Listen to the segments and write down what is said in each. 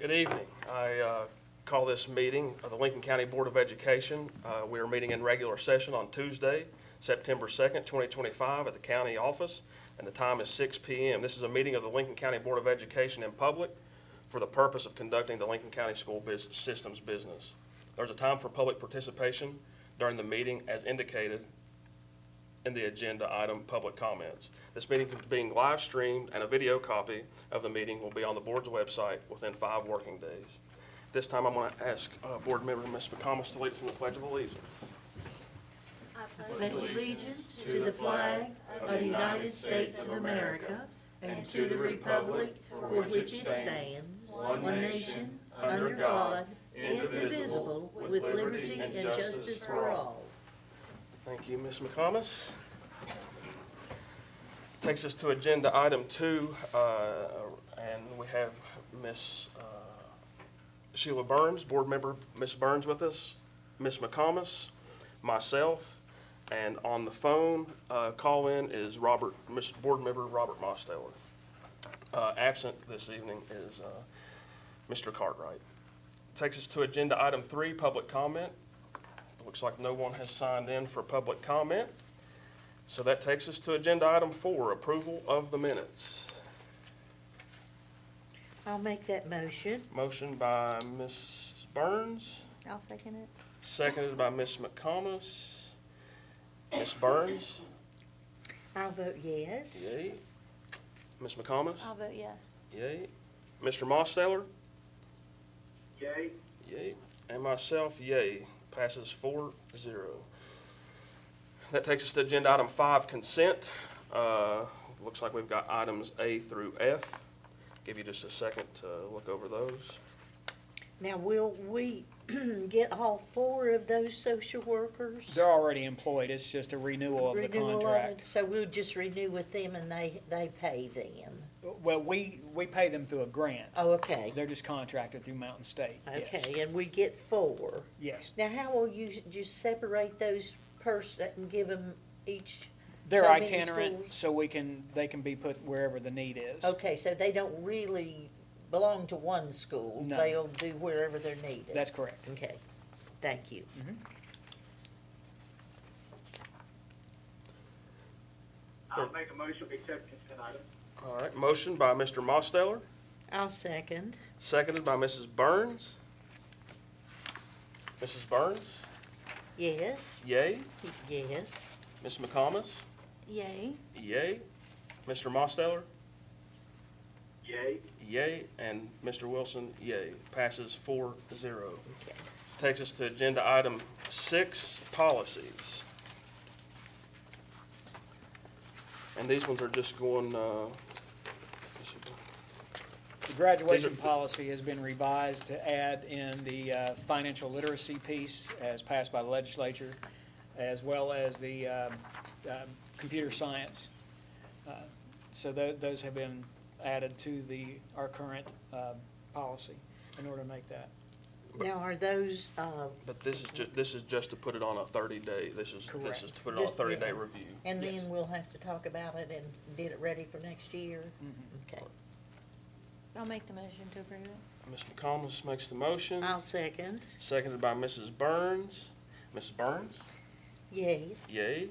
Good evening. I call this meeting of the Lincoln County Board of Education. We are meeting in regular session on Tuesday, September 2nd, 2025 at the county office, and the time is 6 p.m. This is a meeting of the Lincoln County Board of Education in public for the purpose of conducting the Lincoln County School System's business. There's a time for public participation during the meeting as indicated in the agenda item, public comments. This meeting is being live streamed, and a video copy of the meeting will be on the board's website within 5 working days. This time I'm going to ask Board Member Ms. McComas to lead us in the Pledge of Allegiance. I pledge allegiance to the flag of the United States of America and to the republic for which it stands, one nation, under God, indivisible, with liberty and justice for all. Thank you, Ms. McComas. Takes us to agenda item 2, and we have Ms. Sheila Burns, board member Ms. Burns with us, Ms. McComas, myself, and on the phone call-in is board member Robert Mosteller. Absent this evening is Mr. Cartwright. Takes us to agenda item 3, public comment. Looks like no one has signed in for public comment. So that takes us to agenda item 4, approval of the minutes. I'll make that motion. Motion by Ms. Burns, I'll second it. seconded by Ms. McComas. Ms. Burns, I'll vote yes. yay. Ms. McComas, I'll vote yes. yay. Mr. Mosteller, Yay. yay. And myself, yay. Passes 4-0. That takes us to agenda item 5, consent. Looks like we've got items A through F. Give you just a second to look over those. Now, will we get all 4 of those social workers? They're already employed, it's just a renewal of the Renewal of contract. it? So we'll just renew with them and they pay them? Well, we pay them through a grant. Oh, okay. They're just contracted through Mountain State. Yes. Okay, and we get 4. Yes. Now, how will you just separate those and give them each They're so many itinerant, schools? so they can be put wherever the need is. Okay, so they don't really belong to one school? No. They'll do wherever they're needed? That's correct. Okay, thank you. I'll make a motion to accept consent items. All right, motion by Mr. Mosteller, I'll second. seconded by Mrs. Burns. Mrs. Burns, Yes, yay. yes, Ms. McComas, Yay. yay. Mr. Mosteller, Yay. yay. And Mr. Wilson, yay. Passes 4-0. okay. Takes us to agenda item 6, policies. And these ones are just going, The graduation policy has been revised to add in the financial literacy piece as passed by the legislature, as well as the computer science. So those have been added to our current policy in order to make that. Now, are those, but this is just to put it on a 30-day, this is Correct. to put it on a Just, 30-day yeah. review. and Yes. then we'll have to talk about it and get it ready for next year? Okay, I'll make the motion to approve it. Ms. McComas makes the motion, I'll second. seconded by Mrs. Burns. Mrs. Burns, Yes. yay.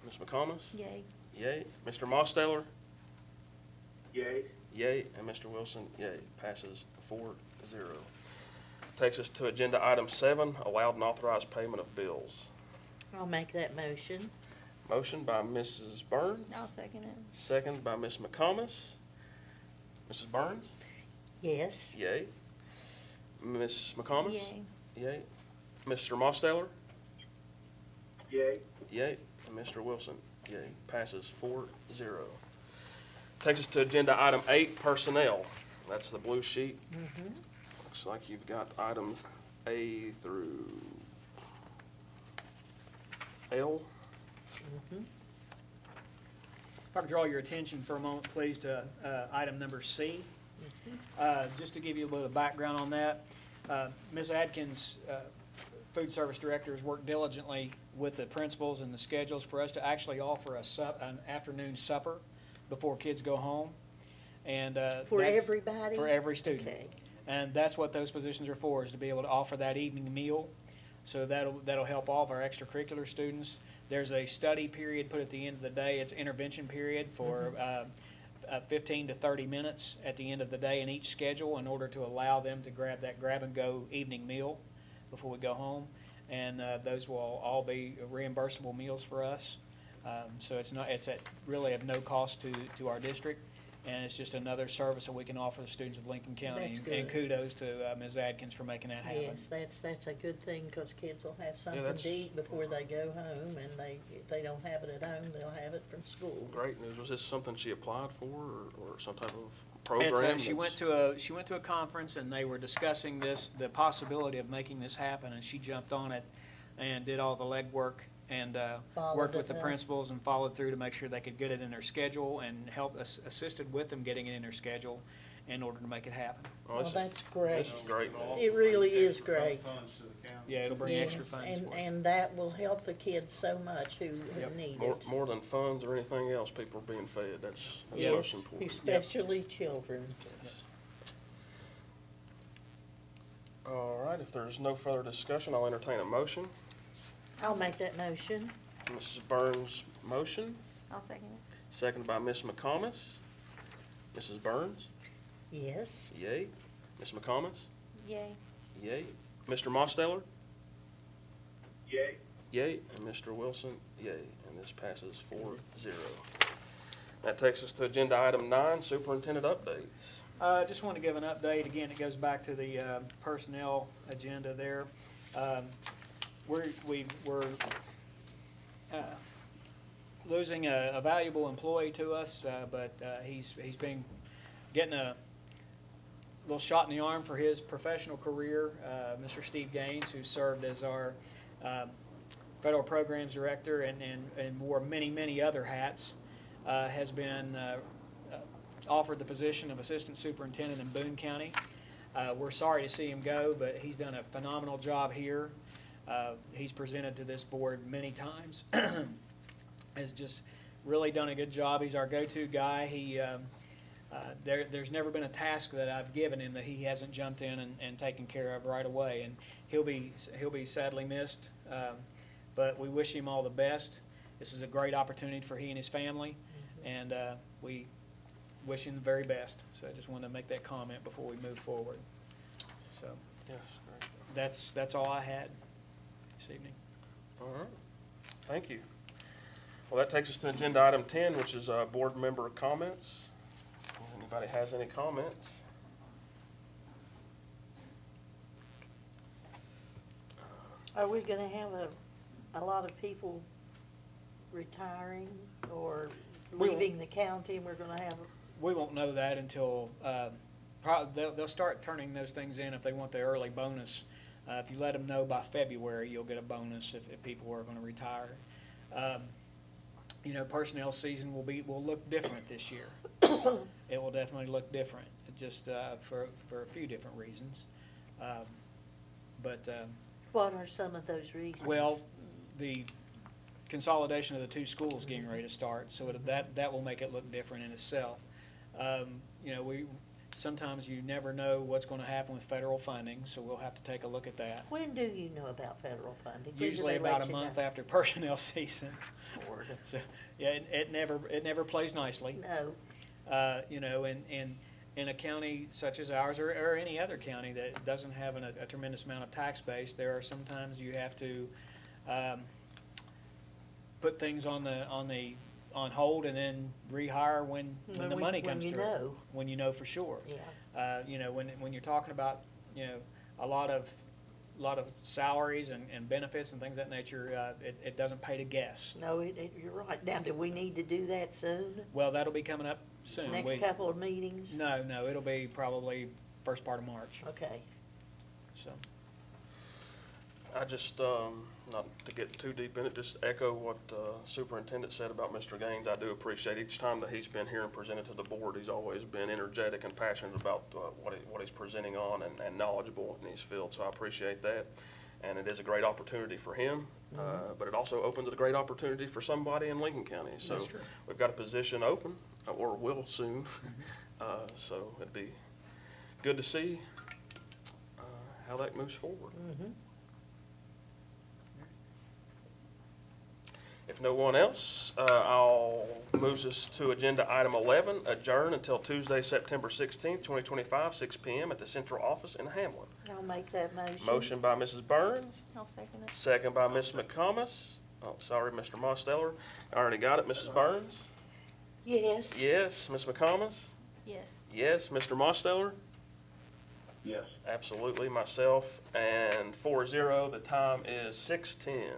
Ms. McComas, Yay. yay. Mr. Mosteller, Yay. yay. And Mr. Wilson, yay. Passes 4-0. Takes us to agenda item 7, allowed and authorized payment of bills. I'll make that motion. Motion by Mrs. Burns, I'll second it. second by Ms. McComas. Mrs. Burns, Yes. yay. Ms. McComas, Yay. yay. Mr. Mosteller, Yay. yay. And Mr. Wilson, yay. Passes 4-0. Takes us to agenda item 8, personnel. That's the blue sheet. Looks like you've got items A through L. If I could draw your attention for a moment, please, to item number C. Just to give you a little background on that, Ms. Adkins, food service director, has worked diligently with the principals and the schedules for us to actually offer an afternoon supper before kids go home. And For that's everybody? for every student. Okay. And that's what those positions are for, is to be able to offer that evening meal. So that'll help all of our extracurricular students. There's a study period put at the end of the day. It's intervention period for 15 to 30 minutes at the end of the day in each schedule in order to allow them to grab that grab-and-go evening meal before we go home. And those will all be reimbursable meals for us. So it's really of no cost to our district. And it's just another service that we can offer the students of Lincoln County. That's And good. kudos to Ms. Adkins for making that happen. Yes, that's a good thing, because kids will have something that's- to eat before they go home, and if they don't have it at home, they'll have it from school. Great news. Was this something she applied for or some type of It's, program? she went to a conference, and they were discussing the possibility of making this happen, and she jumped on it and did all the legwork and Followed worked with it the up. principals and followed through to make sure they could get it in their schedule, and assisted with them getting it in their schedule in order to make it happen. Oh, Well, this is- that's great. This is great news. It really is great. Funds to the county. Yeah, it'll bring Yes, extra funds and, for us. and that will help the kids so much who need it. More than funds or anything else, people are being fed. That's most Yes, important. especially children. All right, if there's no further discussion, I'll entertain a motion. I'll make that motion. Mrs. Burns' motion, I'll second it. seconded by Ms. McComas. Mrs. Burns, Yes. yay. Ms. McComas, Yay. yay. Mr. Mosteller, Yay. yay. And Mr. Wilson, yay. And this passes 4-0. That takes us to agenda item 9, superintendent updates. Just want to give an update. Again, it goes back to the personnel agenda there. We're losing a valuable employee to us, but he's been getting a little shot in the arm for his professional career. Mr. Steve Gaines, who served as our federal programs director and wore many other hats, has been offered the position of assistant superintendent in Boone County. We're sorry to see him go, but he's done a phenomenal job here. He's presented to this board many times, has just really done a good job. He's our go-to guy. There's never been a task that I've given him that he hasn't jumped in and taken care of right away, and he'll be sadly missed, but we wish him all the best. This is a great opportunity for he and his family, and we wish him the very best. So I just wanted to make that comment before we move forward. So Yes, great. that's all I had this evening. All right, thank you. Well, that takes us to agenda item 10, which is board member comments. If anybody has any comments? Are we gonna have a lot of people retiring or We will. leaving the county, and we're gonna have, We won't know that until, they'll start turning those things in if they want the early bonus. If you let them know by February, you'll get a bonus if people are gonna retire. Personnel season will look different this year. It will definitely look different, just, for a few different reasons. what are some of those reasons? Well, the consolidation of the two schools getting ready to start, so that will make it look different in itself. Sometimes you never know what's gonna happen with federal funding, so we'll have to take a look at that. When do you know about federal funding? When do Usually they let about a you month know? after personnel season. So, yeah, it never plays nicely. No, In a county such as ours, or any other county that doesn't have a tremendous amount of tax base, there are sometimes you have to put things on hold and then rehire when the money comes when you through. know. When you know for sure. Yeah. When you're talking about, a lot of salaries and benefits and things of that nature, it doesn't pay to guess. No, you're right. Now, do we need to do that soon? Well, that'll be coming up soon. Next couple of meetings? No, it'll be probably first part of March, Okay. so. I just, not to get too deep in it, just echo what Superintendent said about Mr. Gaines. I do appreciate each time that he's been here and presented to the board, he's always been energetic and passionate about what he's presenting on and knowledgeable in his field, so I appreciate that. And it is a great opportunity for him, but it also opens a great opportunity for somebody in Lincoln County. So That's true. we've got a position open, or will soon, so it'd be good to see how that moves forward. If no one else, I'll move us to agenda item 11, adjourn until Tuesday, September 16th, 2025, 6 PM at the central office in Hamlin. I'll make that motion. Motion by Mrs. Burns, I'll second it. second by Ms. McComas. Oh, sorry, Mr. Mosteller. I already got it. Mrs. Burns? Yes. Yes. Ms. McComas? Yes. Yes. Mr. Mosteller? Yes. Absolutely. Myself, and 4-0. The time is 6:10.